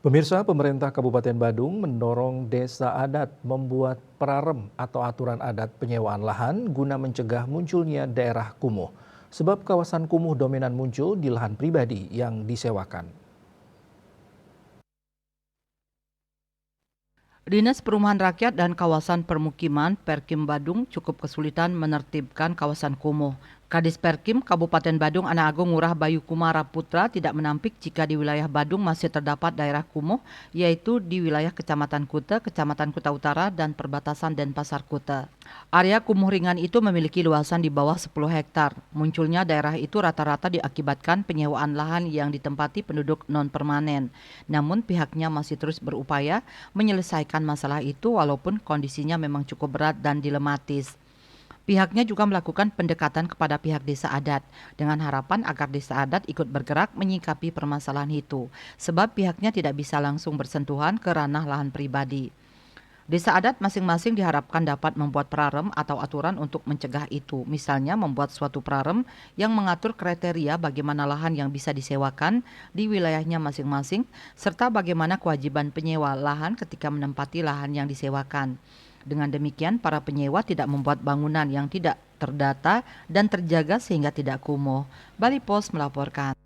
Pemirsa, pemerintah Kabupaten Badung mendorong desa adat membuat prarem atau aturan adat penyewaan lahan guna mencegah munculnya daerah kumuh. Sebab kawasan kumuh dominan muncul di lahan pribadi yang disewakan. Dinas Perumahan Rakyat dan Kawasan Permukiman Perkim Badung cukup kesulitan menertibkan kawasan kumuh. Kadis Perkim Kabupaten Badung Ana Agung Ngurah Bayu Kumara Putra tidak menampik jika di wilayah Badung masih terdapat daerah kumuh, yaitu di wilayah Kecamatan Kuta, Kecamatan Kuta Utara, dan perbatasan Denpasar Kuta. Area kumuh ringan itu memiliki luasan di bawah 10 hektar. Munculnya daerah itu rata-rata diakibatkan penyewaan lahan yang ditempati penduduk non-permanen. Namun pihaknya masih terus berupaya menyelesaikan masalah itu walaupun kondisinya memang cukup berat dan dilematis. Pihaknya juga melakukan pendekatan kepada pihak desa adat dengan harapan agar desa adat ikut bergerak menyikapi permasalahan itu, sebab pihaknya tidak bisa langsung bersentuhan ke ranah lahan pribadi. Desa adat masing-masing diharapkan dapat membuat prarem atau aturan untuk mencegah itu, misalnya membuat suatu prarem yang mengatur kriteria bagaimana lahan yang bisa disewakan di wilayahnya masing-masing, serta bagaimana kewajiban penyewa lahan ketika menempati lahan yang disewakan. Dengan demikian, para penyewa tidak membuat bangunan yang tidak terdata dan terjaga sehingga tidak kumuh. Bali Post melaporkan.